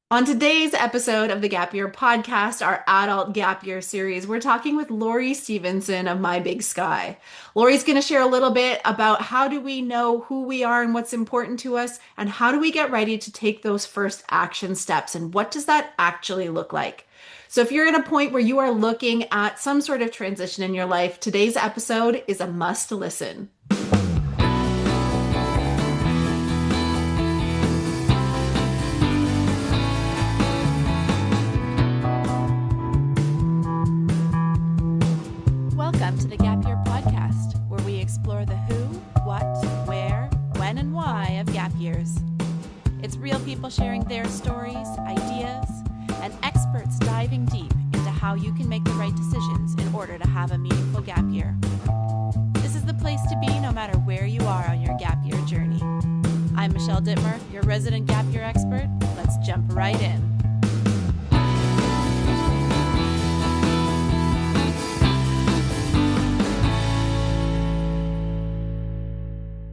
On today's episode of the Gap Year podcast, our adult gap year series, we're talking with Lori Stephenson of My Big Sky. Lori's going to share a little bit about how do we know who we are and what's important to us, and how do we get ready to take those first action steps, and what does that actually look like? So, if you're at a point where you are looking at some sort of transition in your life, today's episode is a must listen. Welcome to the Gap Year podcast, where we explore the who, what, where, when, and why of gap years. It's real people sharing their stories, ideas, and experts diving deep into how you can make the right decisions in order to have a meaningful gap year. This is the place to be no matter where you are on your gap year journey. I'm Michelle Dittmer, your resident gap year expert. Let's jump right in.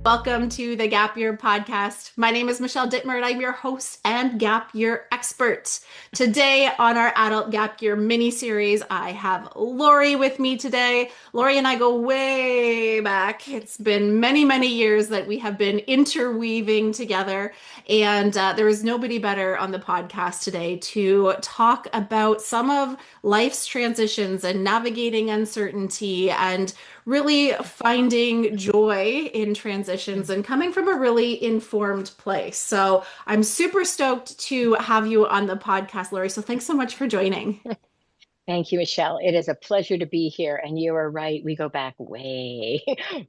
Welcome to the Gap Year podcast. My name is Michelle Dittmer, and I'm your host and Gap Year expert. Today, on our Adult Gap Year mini series, I have Lori with me today. Lori and I go way back. It's been many, many years that we have been interweaving together, and there is nobody better on the podcast today to talk about some of life's transitions and navigating uncertainty and really finding joy in transitions and coming from a really informed place. So I'm super stoked to have you on the podcast, Lori. So thanks so much for joining. Thank you, Michelle. It is a pleasure to be here. And you are right. We go back way.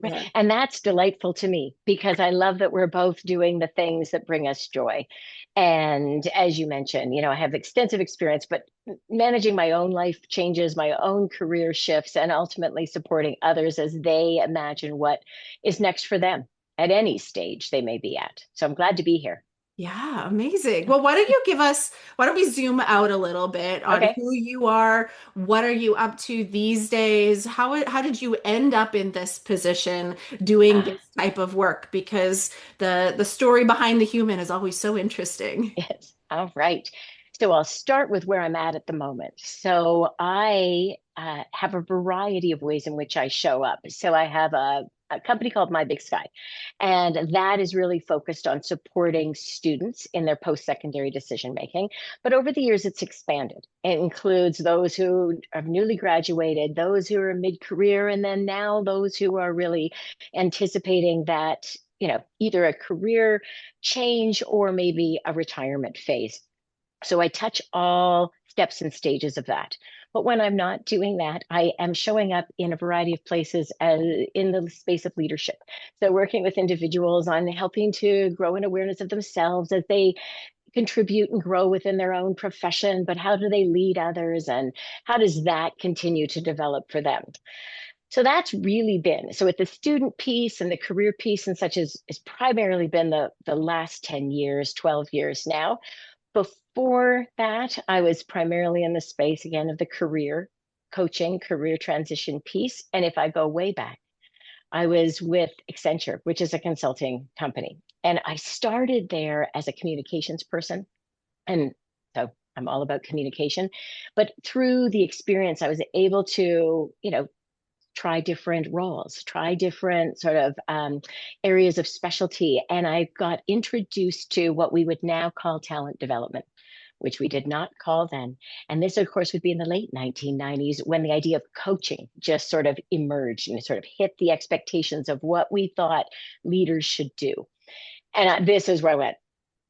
Yeah. And that's delightful to me because I love that we're both doing the things that bring us joy. And as you mentioned, I have extensive experience, but managing my own life changes, my own career shifts, and ultimately supporting others as they imagine what is next for them at any stage they may be at. So I'm glad to be here. Yeah, amazing. Well, why don't we zoom out a little bit on Okay. who you are? What are you up to these days? How did you end up in this position doing Ah, this type of work? Because the story behind the human is always so interesting. yes. All right. So I'll start with where I'm at the moment. So I have a variety of ways in which I show up. So I have a company called My Big Sky, and that is really focused on supporting students in their post-secondary decision making. But over the years, it's expanded. It includes those who have newly graduated, those who are mid-career, and then now those who are really anticipating that, either a career change or maybe a retirement phase. So I touch all steps and stages of that. But when I'm not doing that, I am showing up in a variety of places in the space of leadership. So working with individuals on helping to grow an awareness of themselves as they contribute and grow within their own profession, but how do they lead others and how does that continue to develop for them? So that's really been so with the student piece and the career piece and such has primarily been the last 10 years, 12 years now. Before that, I was primarily in the space again of the career coaching, career transition piece. And if I go way back, I was with Accenture, which is a consulting company. And I started there as a communications person. And so I'm all about communication. But through the experience, I was able to, try different roles, try different sort of areas of specialty. And I got introduced to what we would now call talent development, which we did not call then. And this, of course, would be in the late 1990s when the idea of coaching just sort of emerged and it sort of hit the expectations of what we thought leaders should do. And this is where I went,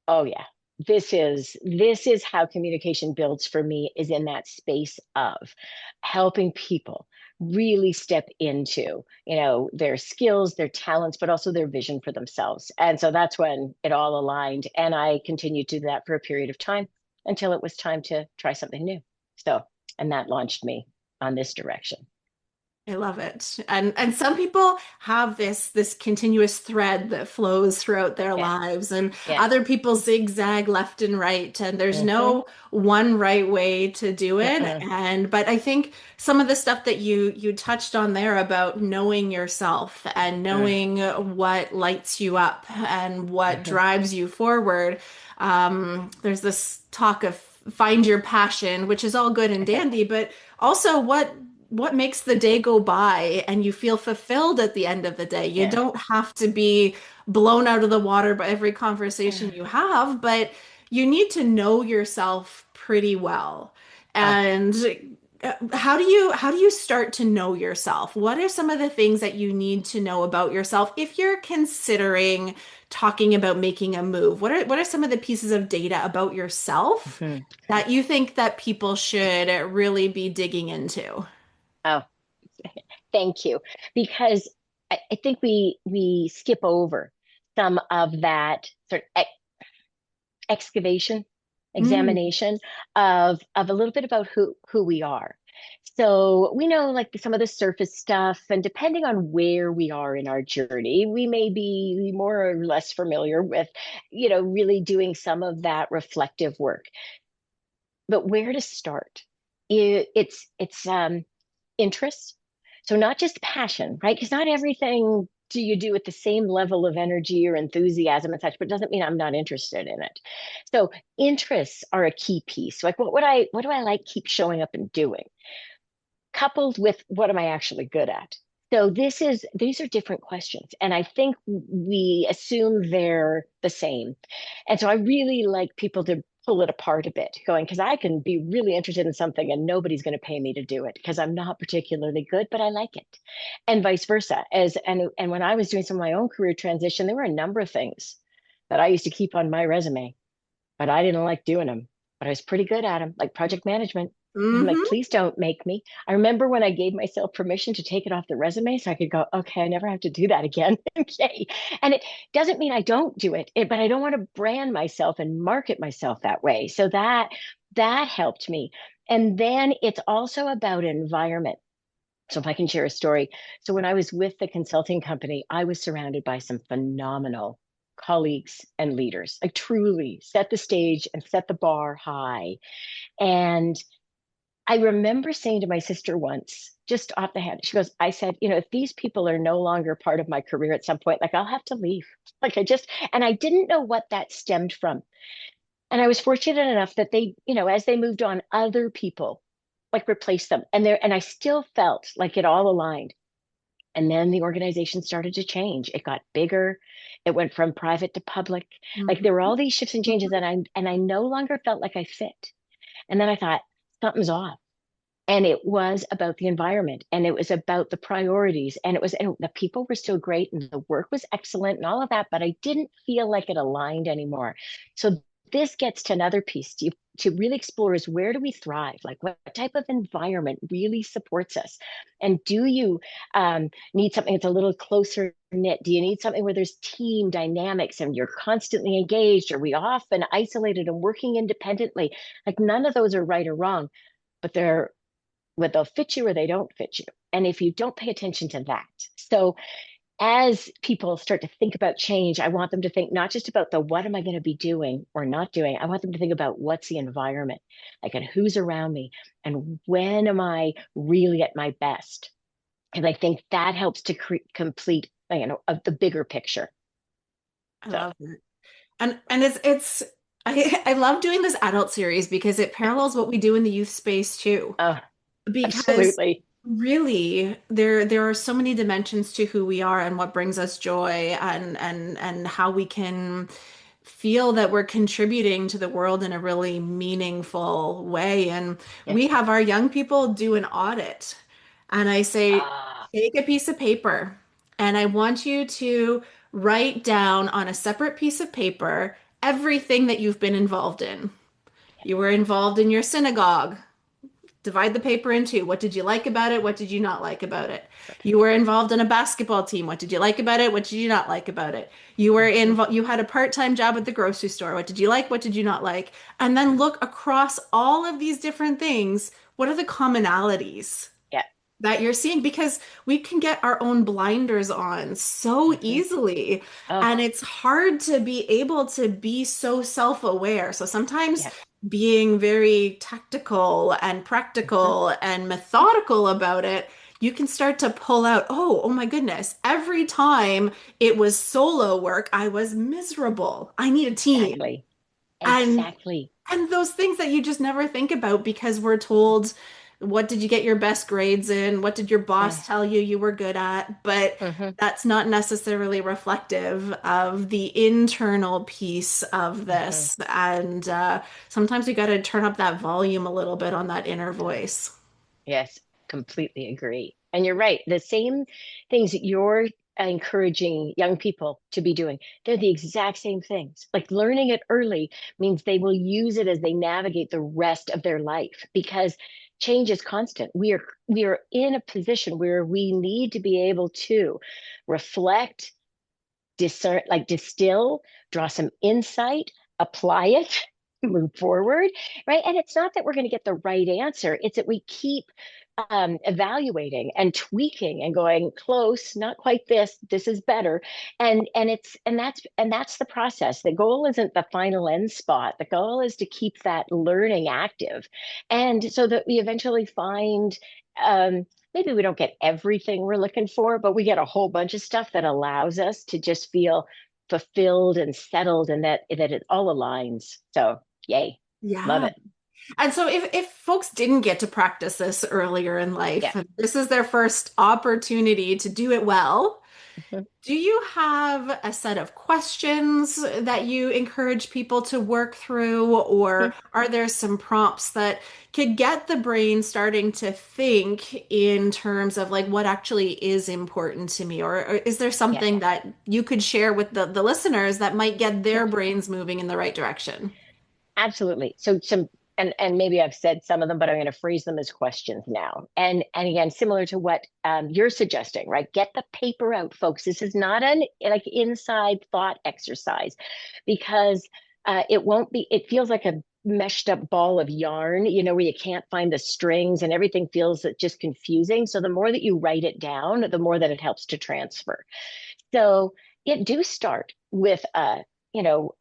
oh, yeah. This is how communication builds for me is in that space of helping people really step into their skills, their talents, but also their vision for themselves. And so that's when it all aligned, and I continued to do that for a period of time until it was time to try something new. So, and that launched me on this direction. I love it. And some people have this continuous thread that flows throughout their Yeah. lives, and Yeah. other people zigzag left and right, and there's Mm-hmm. no one right way to do it. Mm-mm. And but I think some of the stuff that you touched on there about knowing yourself and Mm. knowing what lights you up and what Mm-hmm. drives you forward. There's this talk of find your passion, which is all good and dandy, but also what makes the day go by and you feel fulfilled at the end of the day. You Yeah. don't have to be blown out of the water by every conversation you have, but you need to know yourself pretty well. Oh. And how do you start to know yourself? What are some of the things that you need to know about yourself if you're considering talking about making a move? What are some of the pieces of data about yourself Mhm. that you think that people should really be digging into? Oh, thank you. Because I think we skip over some of that sort of excavation, Mm, examination of a little bit about who we are. So we know like some of the surface stuff, and depending on where we are in our journey, we may be more or less familiar with, really doing some of that reflective work. But where to start? It's interest. So not just passion, right? Because not everything do you do at the same level of energy or enthusiasm and such, but it doesn't mean I'm not interested in it. So interests are a key piece. Like what do I like keep showing up and doing? Coupled with what am I actually good at? So these are different questions. And I think we assume they're the same. And so I really like people to pull it apart a bit, going, because I can be really interested in something and nobody's going to pay me to do it because I'm not particularly good, but I like it. And vice versa. And when I was doing some of my own career transition, there were a number of things that I used to keep on my resume, but I didn't like doing them. But I was pretty good at them, like project management. And I'm like, hmm please don't make me. I remember when I gave myself permission to take it off the resume so I could go, okay, I never have to do that again. Okay. And it doesn't mean I don't do but I don't want to brand myself and market myself that way. So that helped me. And then it's also about environment. So if I can share a story. So when I was with the consulting company, I was surrounded by some phenomenal colleagues and leaders. I truly set the stage and set the bar high. And I remember saying to my sister once, just off the head, she goes, I said, if these people are no longer part of my career at some point, like I'll have to leave. Like and I didn't know what that stemmed from. And I was fortunate enough that they, as they moved on, other people like replaced them. And I still felt like it all aligned. And then the organization started to change. It got bigger. It went from private to public. Like there were all these shifts and changes, and I no longer felt like I fit. And then I thought, something's off. And it was about the environment, and it was about the priorities, and the people were still great and the work was excellent and all of that, but I didn't feel like it aligned anymore. So this gets to another piece to really explore is where do we thrive? Like what type of environment really supports us? And do you need something that's a little closer knit? Do you need something where there's team dynamics and you're constantly engaged? Are we often isolated and working independently? Like none of those are right or wrong, but they'll fit you or they don't fit you. And if you don't pay attention to that. So as people start to think about change, I want them to think not just about the what am I going to be doing or not doing. I want them to think about what's the environment, like and who's around me and when am I really at my best. And I think that helps to complete, of the bigger picture. I So, love it. And it's I love doing this adult series because it parallels what we do in the youth space too. oh, Because absolutely. really there are so many dimensions to who we are and what brings us joy and how we can feel that we're contributing to the world in a really meaningful way. And Yeah. we have our young people do an audit. And I say, Ah, take a piece of paper and I want you to write down on a separate piece of paper everything that you've been involved in. You were involved in your synagogue. Divide the paper into what did you like about it? What did you not like about it? You perfect. were involved in a basketball team. What did you like about it? What did you not like about it? Mhm. You had a part-time job at the grocery store. What did you like? What did you not like? And then look across all of these different things. What are the commonalities? Yeah. that you're seeing because we can get our own blinders on so Hmm. easily. Oh, And it's hard to be able to be so self-aware. So sometimes yeah. being very tactical and Hmm. practical and methodical about it, you can start to pull out, oh my goodness, every time it was solo work, I was miserable. I need a team. Exactly. And Exactly. those things that you just never think about because we're told, what did you get your best grades in? What did your boss tell you you were good at? But Mm-hmm. that's not necessarily reflective of the internal piece of Hmm. this. And sometimes we got to turn up that volume a little bit on that inner voice. Yes, completely agree. And you're right. The same things that you're encouraging young people to be doing, they're the exact same things. Like learning it early means they will use it as they navigate the rest of their life because change is constant. We are in a position where we need to be able to reflect, discern, like distill, draw some insight, apply it, move forward, right? And it's not that we're going to get the right answer, it's that we keep evaluating and tweaking and going close, not quite this, this is better. And that's the process. The goal isn't the final end spot. The goal is to keep that learning active. And so that we eventually find maybe we don't get everything we're looking for, but we get a whole bunch of stuff that allows us to just feel fulfilled and settled and that it all aligns. So, yay. Love Yeah. it. And so if folks didn't get to practice this earlier in life, Yeah. and this is their first opportunity to do it well, Mhm. do you have a set of questions that you encourage people to work through, or are there some prompts that could get the brain starting to think in terms of like what actually is important to me? Or is there Yeah. something that you could share with the listeners that might get Yeah. their brains moving in the right direction? Absolutely. So some and maybe I've said some of them, but I'm going to phrase them as questions now. And again, similar to what you're suggesting, right? Get the paper out, folks. This is not an like inside thought exercise, because it won't be. It feels like a meshed up ball of yarn, where you can't find the strings and everything feels just confusing. So the more that you write it down, the more that it helps to transfer. So it do start with you know,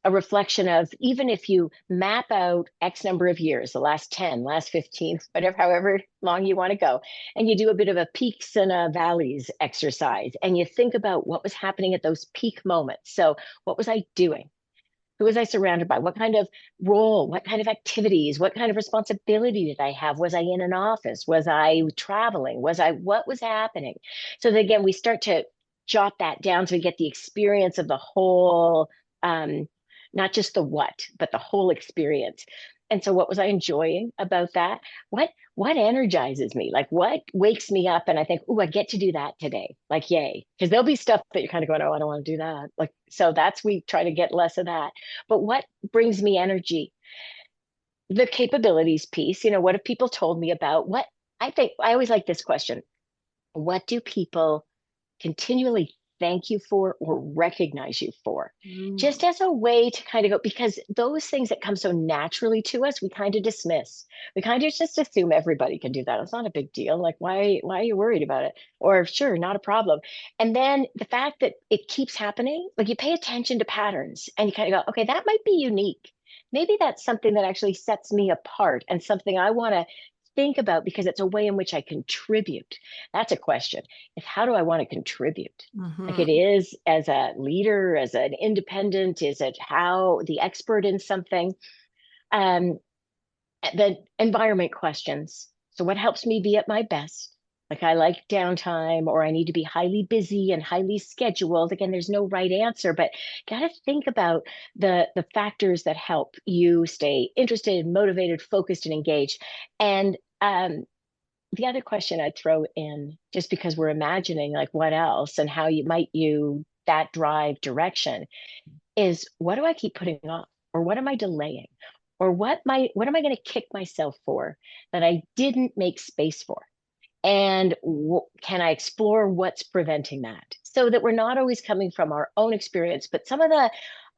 a reflection of even if you map out X number of years, the last 10, last 15, whatever, however long you want to go, and you do a bit of a peaks and valleys exercise, and you think about what was happening at those peak moments. So what was I doing? Who was I surrounded by? What kind of role? What kind of activities? What kind of responsibility did I have? Was I in an office? Was I traveling? What was happening? So that, again, we start to jot that down so we get the experience of the whole, um, not just the what, but the whole experience. And so what was I enjoying about that? What energizes me? Like what wakes me up and I think, oh, I get to do that today. Like, yay. Because there'll be stuff that you're kind of going, oh, I don't want to do that. Like, so that's we try to get less of that. But what brings me energy? The capabilities piece, what have people told me about what I think I always like this question. What do people continually thank you for or recognize you for, Mm. just as a way to kind of go, because those things that come so naturally to us we kind of dismiss. We kind of just assume everybody can do that. It's not a big deal. Like, why are you worried about it? Or sure, not a problem. And then the fact that it keeps happening, like you pay attention to patterns and you kind of go, okay, that might be unique. Maybe that's something that actually sets me apart and something I want to think about because it's a way in which I contribute. That's a question. Is how do I want to contribute? Like it Mhm. is as a leader, as an independent, is it how the expert in something? Um, the environment questions. So what helps me be at my best? Like I like downtime or I need to be highly busy and highly scheduled. Again, there's no right answer, but got to think about the factors that help you stay interested, motivated, focused, and engaged. And the other question I'd throw in, just because we're imagining like what else and how you might you that drive direction, is what do I keep putting off? Or what am I delaying? Or what am I going to kick myself for that I didn't make space for? And can I explore what's preventing that? So that we're not always coming from our own experience, but some of the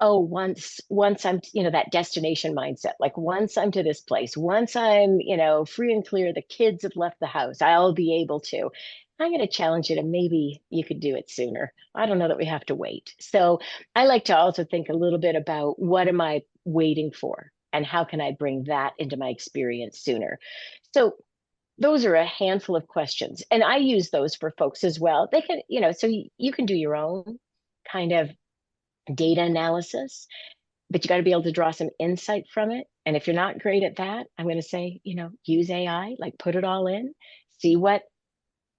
oh, once I'm, that destination mindset, like once I'm to this place, once I'm, free and clear, the kids have left the house, I'll be able to. I'm going to challenge you to maybe you could do it sooner. I don't know that we have to wait. So I like to also think a little bit about what am I waiting for and how can I bring that into my experience sooner. So those are a handful of questions. And I use those for folks as well. They can, so you can do your own kind of data analysis, but you got to be able to draw some insight from it. And if you're not great at that, I'm going to say, use AI, like put it all in, see what,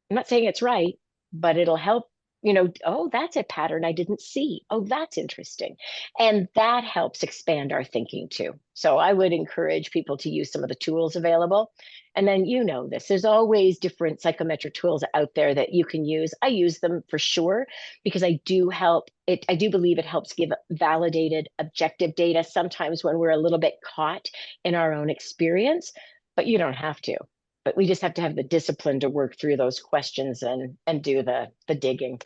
I'm not saying it's right, but it'll help, oh, that's a pattern I didn't see. Oh, that's interesting. And that helps expand our thinking too. So I would encourage people to use some of the tools available. And then, this, there's always different psychometric tools out there that you can use. I use them for sure because I do believe it helps give validated, objective data sometimes when we're a little bit caught in our own experience, but you don't have to, but we just have to have the discipline to work through those questions and do the digging.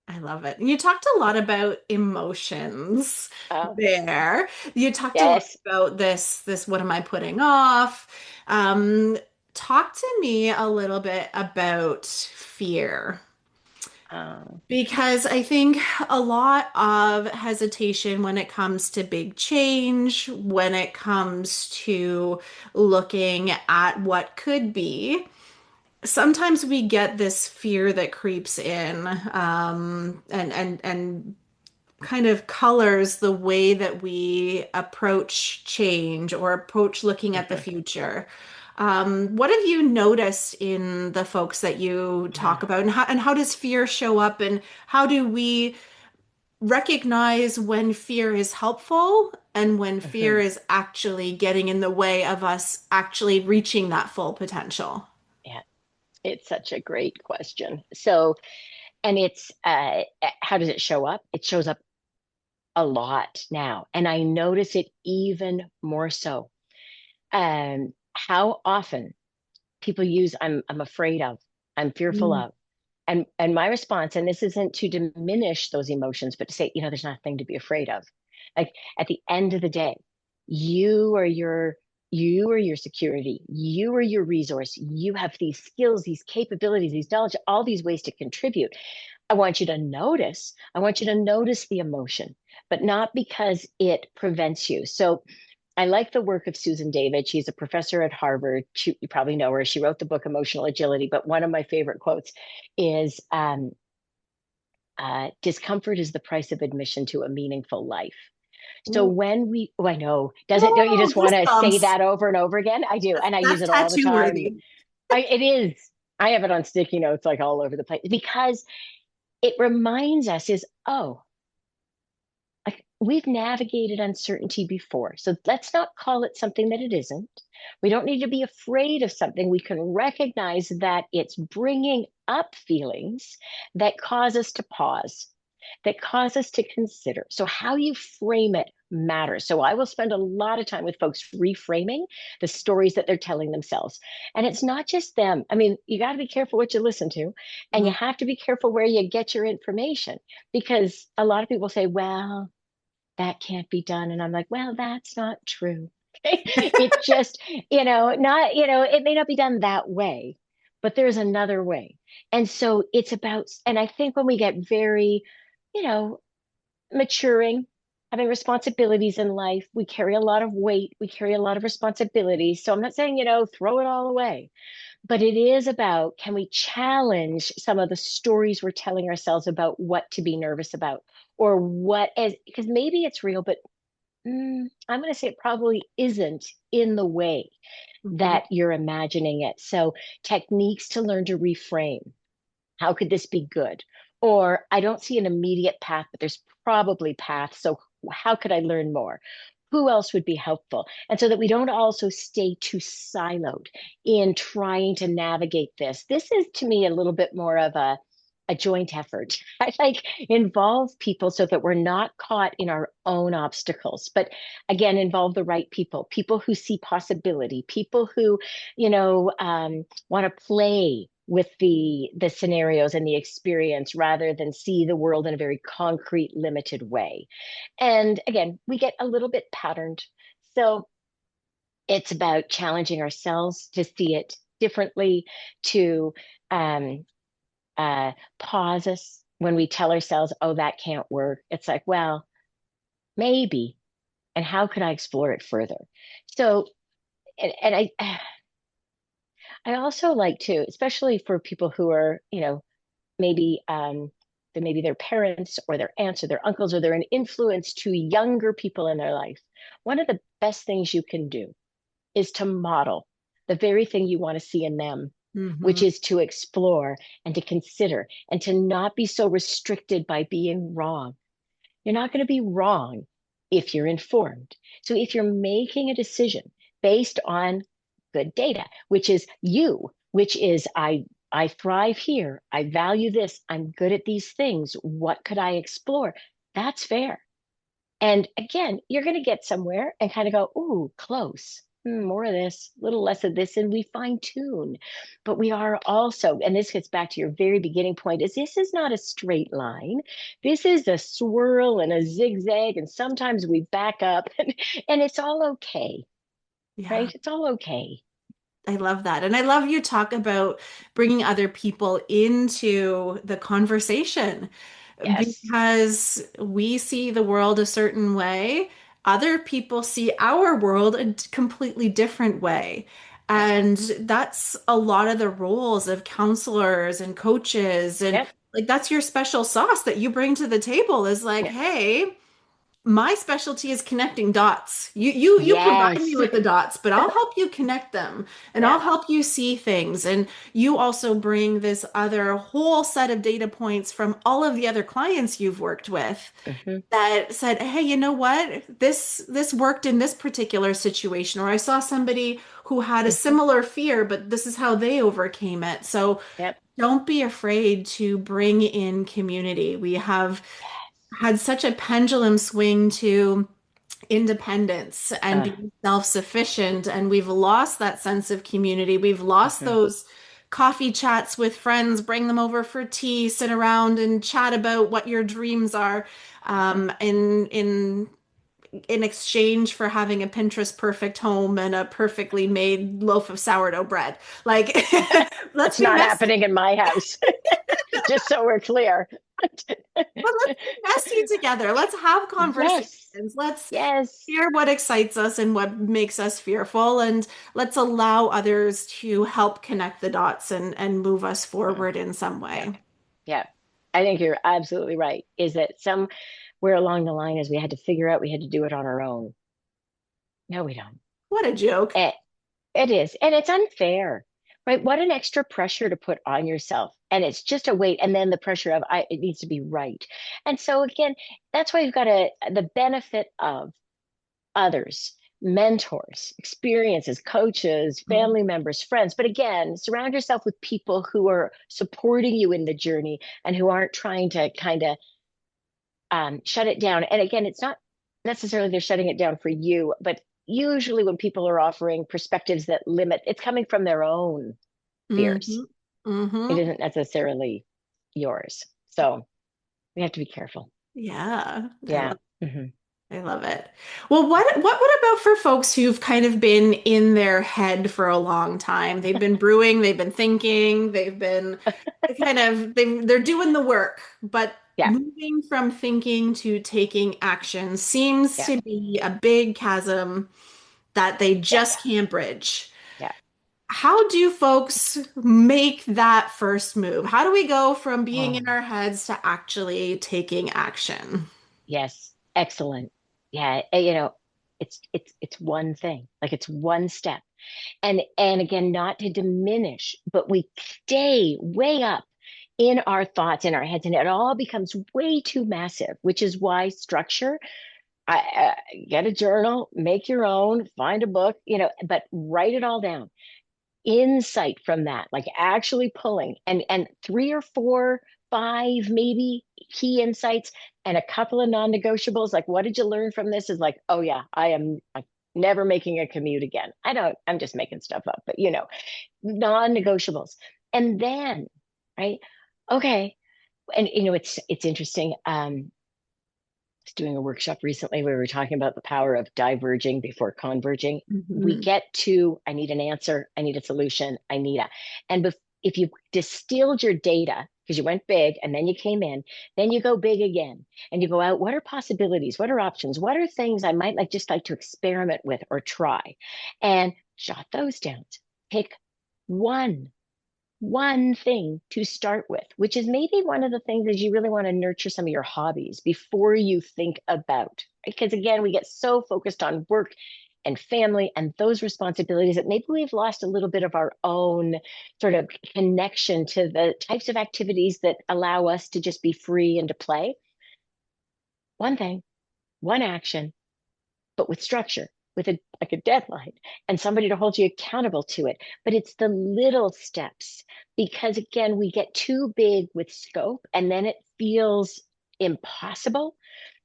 I love it. And you talked a lot about emotions Oh, there. You talked a lot yes. about this what am I putting off? Um, Talk to me a little bit about fear. Oh, Because I think a lot of hesitation when it comes to big change, when it comes to looking at what could be, sometimes we get this fear that creeps in, and kind of colors the way that we approach change or approach looking at the future. What have you noticed in the folks that you talk yeah. about, and how does fear show up, and how do we recognize when fear is helpful and when fear Mhm. is actually getting in the way of us actually reaching that full potential? Yeah, it's such a great question. So, and it's how does it show up? It shows up a lot now, and I notice it even more so. How often people use I'm afraid of, I'm fearful Mm. of. And my response, and this isn't to diminish those emotions, but to say, there's nothing to be afraid of. Like at the end of the day, you are your you are your security, you are your resource, you have these skills, these capabilities, these knowledge, all these ways to contribute. I want you to notice the emotion, but not because it prevents you. So I like the work of Susan David. She's a professor at Harvard. You probably know her. She wrote the book Emotional Agility. But one of my favorite quotes is discomfort is the price of admission to a meaningful life. So Ooh, oh, I know, don't you just want to say goosebumps. that over and over again? I do. And I use That's it all the tattoo time. worthy. It is. I have it on sticky notes like all over the place because it reminds us is, oh, like we've navigated uncertainty before. So let's not call it something that it isn't. We don't need to be afraid of something. We can recognize that it's bringing up feelings that cause us to pause, that cause us to consider. So, how you frame it matters. So, I will spend a lot of time with folks reframing the stories that they're telling themselves. And it's not just them. I mean, you got to be careful what you listen to, and you Mm. have to be careful where you get your information because a lot of people say, well, that can't be done. And I'm like, well, that's not true. It just, not, it may not be done that way, but there's another way. And so it's about, and I think when we get very, you know, maturing, having responsibilities in life, we carry a lot of weight, we carry a lot of responsibilities. So I'm not saying, throw it all away, but it is about can we challenge some of the stories we're telling ourselves about what to be nervous about or what is, because maybe it's real, but I'm going to say it probably isn't in the way Mhm. that you're imagining it. So, techniques to learn to reframe. How could this be good? Or I don't see an immediate path, but there's probably paths. So, how could I learn more? Who else would be helpful? And so that we don't also stay too siloed in trying to navigate this. This is to me a little bit more of a joint effort. I like involve people so that we're not caught in our own obstacles, but again, involve the right people, people who see possibility, people who, want to play with the scenarios and the experience rather than see the world in a very concrete, limited way. And again, we get a little bit patterned. So it's about challenging ourselves to see it differently, to um, pause us when we tell ourselves, oh, that can't work. It's like, well, maybe. And how could I explore it further? So, and I also like to, especially for people who are, maybe maybe their parents or their aunts or their uncles, or they're an influence to younger people in their life. One of the best things you can do is to model the very thing you want to see in them, which Hmm. is to explore and to consider and to not be so restricted by being wrong. You're not going to be wrong if you're informed. So if you're making a decision based on good data, which is you, which is I thrive here, I value this, I'm good at these things, what could I explore? That's fair. And again, you're going to get somewhere and kind of go, ooh, close. More of this, a little less of this, and we fine tune. But we are also, and this gets back to your very beginning point, is this is not a straight line. This is a swirl and a zigzag, and sometimes we back up, and it's all okay, Yeah. right? It's all okay. I love that. And I love you talk about bringing other people into the conversation Yes. because we see the world a certain way. Other people see our world a completely different way. Yep. And that's a lot of the roles of counselors and coaches. And Yep. like, that's your special sauce that you bring to the table is like, Yep. hey, my specialty is connecting dots. You provide me Yes. with the dots, but I'll help you connect them and I'll Yeah. help you see things. And you also bring this other whole set of data points from all of the other clients you've worked with Hmm. that said, "Hey, you know what? This worked in this particular situation." Or I saw somebody who had a Hmm. similar fear, but this is how they overcame it. So Yep. don't be afraid to bring in community. We have had such a pendulum swing to independence and Uh, being self-sufficient, and we've lost that sense of community. We've lost mhm. those coffee chats with friends, bring them over for tea, sit around and chat about what your dreams are, Mhm. in exchange for having a Pinterest perfect home and a perfectly made loaf of sourdough bread. Like, let's It's be not messy. happening in my house, just so we're clear. But let's be messy together. Let's have Yes. conversations. Let's Yes. hear what excites us and what makes us fearful, and let's allow others to help connect the dots and move us Mm. forward in some Yeah. way. Yeah. I think you're absolutely right. Is that somewhere along the line is we had to figure out we had to do it on our own. No, we don't. What a joke. It, it is. And it's unfair, right? What an extra pressure to put on yourself. And it's just a weight. And then the pressure of it needs to be right. And so again, that's why you've got the benefit of others, mentors, experiences, coaches, Mhm. family members, friends. But again, surround yourself with people who are supporting you in the journey and who aren't trying to kind of shut it down. And again, it's not necessarily they're shutting it down for you, but usually when people are offering perspectives that limit, it's coming from their own fears. Hmm. It Hmm. isn't necessarily yours. So we have to be careful. Yeah, Yeah. Hmm. I love it. Well, what about for folks who've kind of been in their head for a long time? They've been brewing, they've been thinking, they've been they're doing the work, but Yeah. moving from thinking to taking action seems Yeah. to be a big chasm that they Yeah. just can't bridge. Yeah. How do folks make that first move? How do we go from being Oh. in our heads to actually taking action? Yes, excellent. Yeah, it's one thing. Like it's one step. And again, not to diminish, but we stay way up in our thoughts, in our heads, and it all becomes way too massive, which is why structure, get a journal, make your own, find a book, but write it all down, insight from that, like actually pulling and three or four, five maybe key insights and a couple of non-negotiables. Like, what did you learn from this? Is like, oh yeah, I'm never making a commute again. I'm just making stuff up, but non-negotiables. And then, right? Okay. And it's interesting. Was doing a workshop recently where we were talking about the power of diverging before converging. We Mhm. get to, I need an answer, I need a solution, I need a, and if you distilled your data, because you went big and then you came in, then you go big again and you go out, what are possibilities? What are options? What are things I might like to experiment with or try? And jot those down. Pick one one thing to start with, which is maybe one of the things is you really want to nurture some of your hobbies before you think about. Because again, we get so focused on work and family and those responsibilities that maybe we've lost a little bit of our own sort of connection to the types of activities that allow us to just be free and to play. One thing, one action, but with structure, with a like a deadline and somebody to hold you accountable to it. But it's the little steps because again, we get too big with scope and then it feels impossible.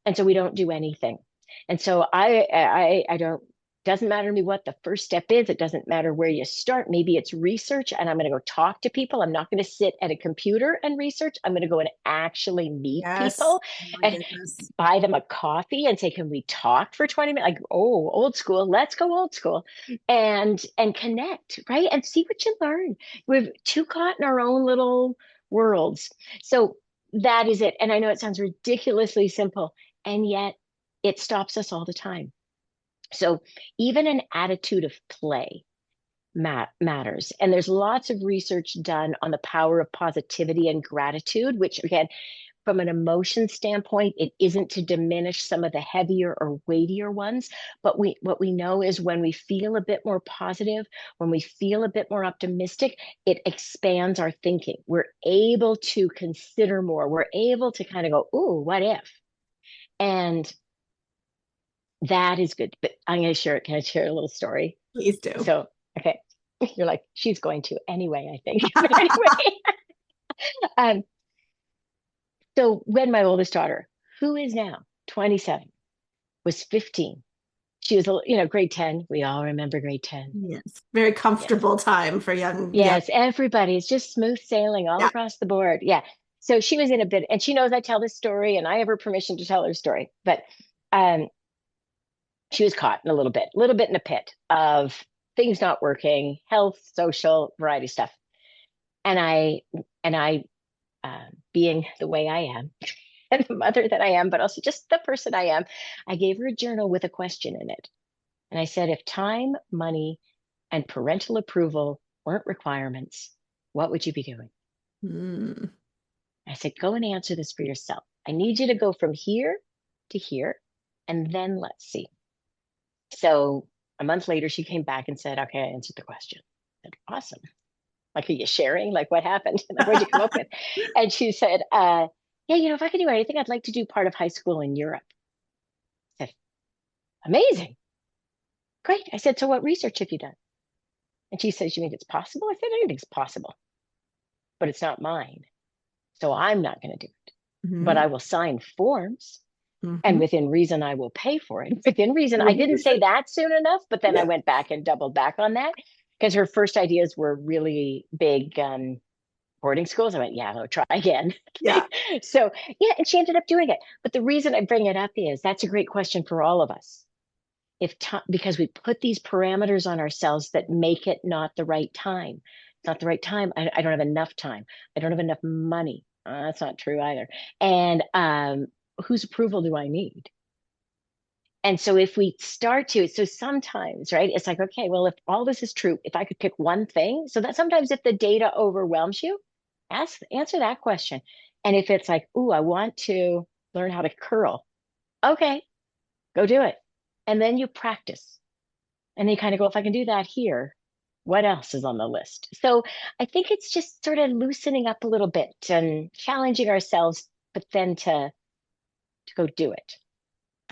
And so we don't do anything. And so I don't, doesn't matter to me what the first step is. It doesn't matter where you start. Maybe it's research and I'm going to go talk to people. I'm not going to sit at a computer and research. I'm going to go and actually meet Yes. people Oh my and goodness. buy them a coffee and say, can we talk for 20 minutes? Like, oh, old school, let's go old school and connect, right? And see what you learn. We're too caught in our own little worlds. So that is it. And I know it sounds ridiculously simple, and yet it stops us all the time. So even an attitude of play matters. And there's lots of research done on the power of positivity and gratitude, which again, from an emotion standpoint, it isn't to diminish some of the heavier or weightier ones. But what we know is when we feel a bit more positive, when we feel a bit more optimistic, it expands our thinking. We're able to consider more. We're able to kind of go, ooh, what if? And that is good. But I'm going to share it. Can I share a little story? Please do. So, okay. You're like, she's going to anyway, I think. But anyway, um, so when my oldest daughter, who is now 27, was 15, she was, grade 10. We all remember grade 10. Yes. Very Yes. comfortable time for young. Yes. Everybody is just smooth sailing all Yeah. across the board. Yeah. So she was in a bit, and she knows I tell this story and I have her permission to tell her story. But um, she was caught in a little bit in a pit of things not working, health, social, variety stuff. And being the way I am and the mother that I am, but also just the person I am, I gave her a journal with a question in it. And I said, if time, money, and parental approval weren't requirements, what would you be doing? Mm. I said, go and answer this for yourself. I need you to go from here to here, and then let's see. So a month later, she came back and said, okay, I answered the question. I said, awesome. Like, are you sharing? Like, what happened? Like, what'd you come up with? And she said, yeah, if I could do anything, I'd like to do part of high school in Europe. I said, amazing. Great. I said, so what research have you done? And she says, you mean it's possible? I said, anything's possible, but it's not mine. So I'm not going to do it. But Mhm. I will sign forms. And Mhm. within reason, I will pay for it. Within reason, I didn't say that soon enough, but then I Yeah. went back and doubled back on that because her first ideas were really big boarding schools. I went, yeah, I'll try again. Yeah. So, yeah, and she ended up doing it. But the reason I bring it up is that's a great question for all of us. Because we put these parameters on ourselves that make it not the right time. It's not the right time. I don't have enough time. I don't have enough money. That's not true either. And whose approval do I need? And so if we start to, so sometimes, right, it's like, okay, well, if all this is true, if I could pick one thing, so that sometimes if the data overwhelms you, answer that question. And if it's like, ooh, I want to learn how to curl, okay, go do it. And then you practice. And then you kind of go, if I can do that here, what else is on the list? So I think it's just sort of loosening up a little bit and challenging ourselves, but then to go do it.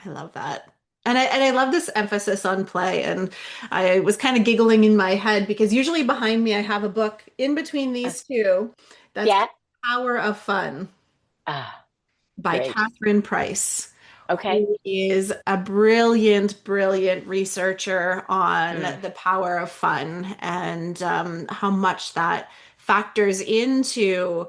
I love that. And I love this emphasis on play. And I was kind of giggling in my head because usually behind me I have a book in between Uh, these two that's yeah. called Power of Fun Ah, by great. Catherine Price, Okay. who is a brilliant, brilliant researcher on Mm, the power of fun and how much that factors into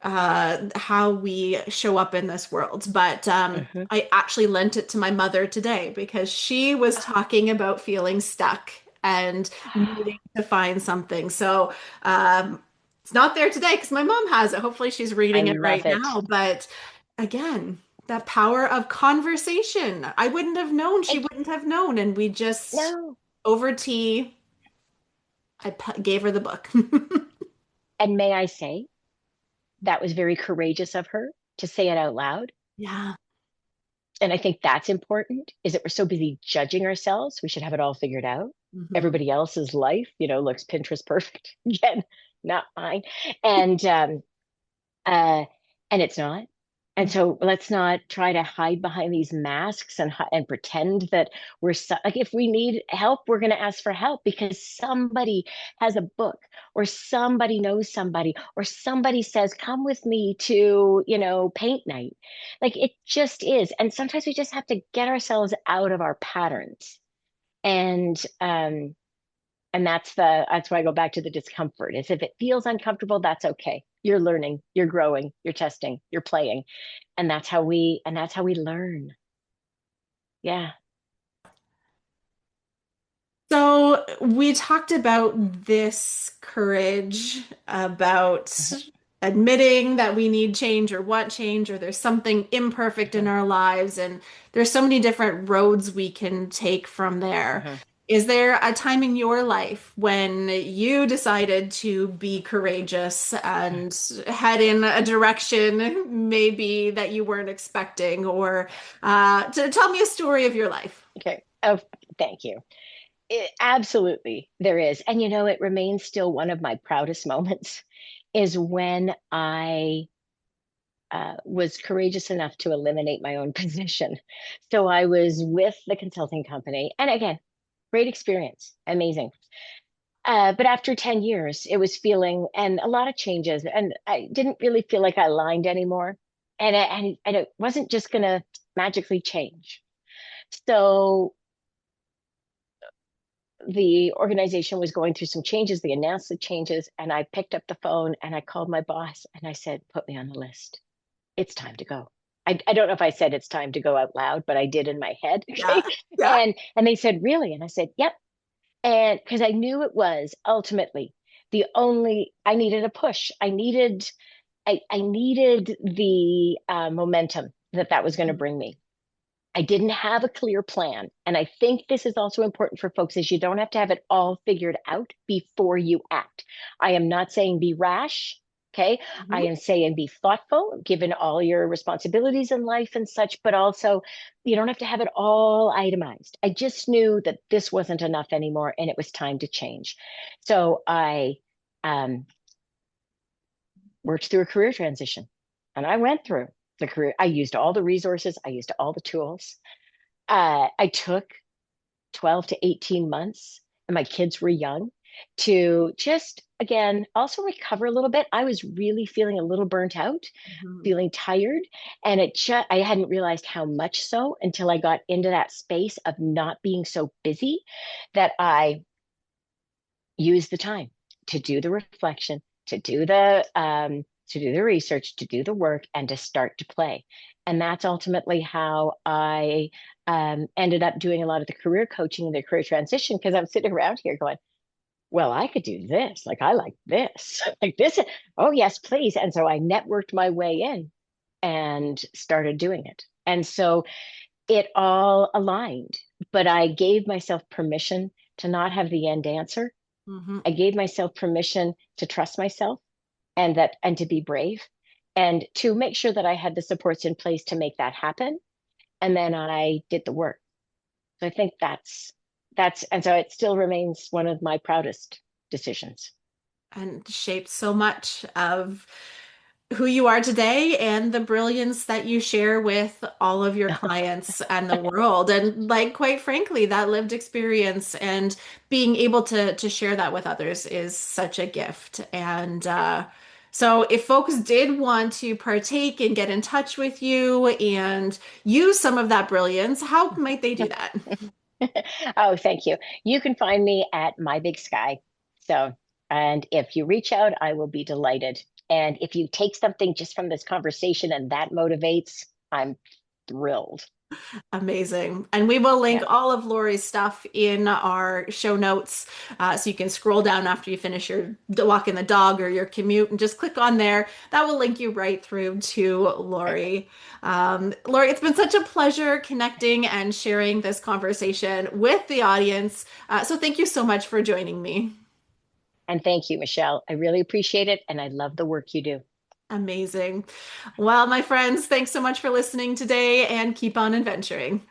how we show up in this world. But Hmm. I actually lent it to my mother today because she was talking about feeling stuck and needing to find something. So it's not there today because my mom has it. Hopefully, she's I reading it right love it. now. But again, that power of conversation. I wouldn't have known. She I, wouldn't have known. And we just, no. over tea, gave her the book. And may I say, that was very courageous of her to say it out loud. Yeah. And I think that's important, is that we're so busy judging ourselves. We should have it all figured out. Mhm. Everybody else's life, looks Pinterest perfect. Again, not mine. And uh, and it's not. And so let's not try to hide behind these masks and pretend that like if we need help, we're going to ask for help because somebody has a book or somebody knows somebody or somebody says, come with me to, paint night. Like it just is. And sometimes we just have to get ourselves out of our patterns. And that's why I go back to the discomfort. Is if it feels uncomfortable, that's okay. You're learning, you're growing, you're testing, you're playing. And that's how we learn. Yeah. So we talked about this courage, about Mhm, admitting that we need change or want change, or there's something imperfect in mhm, our lives, and there's so many different roads we can take from there. mhm. Is there a time in your life when you decided to be courageous and head in a direction maybe that you weren't expecting, or to tell me a story of your life? Okay. Oh, thank you. Absolutely, there is. And it remains still one of my proudest moments is when I was courageous enough to eliminate my own position. So I was with the consulting company. And again, great experience, amazing. But after 10 years, it was feeling, and a lot of changes, and I didn't really feel like I aligned anymore. And it wasn't just going to magically change. So the organization was going through some changes. They announced the changes, and I picked up the phone and I called my boss and I said, put me on the list. It's time to go. I don't know if I said it's time to go out loud, but I did in my head. Yeah, Okay. yeah. And they said, really? And I said, yep. And because I knew it was ultimately I needed a push. I needed the momentum that was going to bring me. I didn't have a clear plan. And I think this is also important for folks is you don't have to have it all figured out before you act. I am not saying be rash. Okay. I Mhm. am saying be thoughtful, given all your responsibilities in life and such, but also you don't have to have it all itemized. I just knew that this wasn't enough anymore and it was time to change. So I um, worked through a career transition and I went through the career. I used all the resources, I used all the tools. I took 12 to 18 months, and my kids were young, to just, again, also recover a little bit. I was really feeling a little burnt out, Mhm. feeling tired. And I hadn't realized how much so until I got into that space of not being so busy that I use the time to do the reflection, to do the research, to do the work, and to start to play. And that's ultimately how I ended up doing a lot of the career coaching and the career transition because I'm sitting around here going, well, I could do this. Like, I like this. Like this. Oh, yes, please. And so I networked my way in and started doing it. And so it all aligned, but I gave myself permission to not have the end answer. Mhm. I gave myself permission to trust myself and to be brave and to make sure that I had the supports in place to make that happen. And then I did the work. So I think and so it still remains one of my proudest decisions. And shaped so much of who you are today and the brilliance that you share with all of your clients and the world. And like quite frankly, that lived experience and being able to share that with others is such a gift. And so if folks did want to partake and get in touch with you and use some of that brilliance, how might they do that? Oh, thank you. You can find me at My Big Sky. So And if you reach out, I will be delighted. And if you take something just from this conversation and that motivates, I'm thrilled. Amazing. And we will link Yeah. all of Lori's stuff in our show notes. So you can scroll down after you finish your walking the dog or your commute and just click on there. That will link you right through to Perfect. Lori. Lori, it's been such a pleasure connecting and sharing this conversation with the audience. So thank you so much for joining me. And thank you, Michelle. I really appreciate it. And I love the work you do. Amazing. Well, my friends, thanks so much for listening today and keep on adventuring.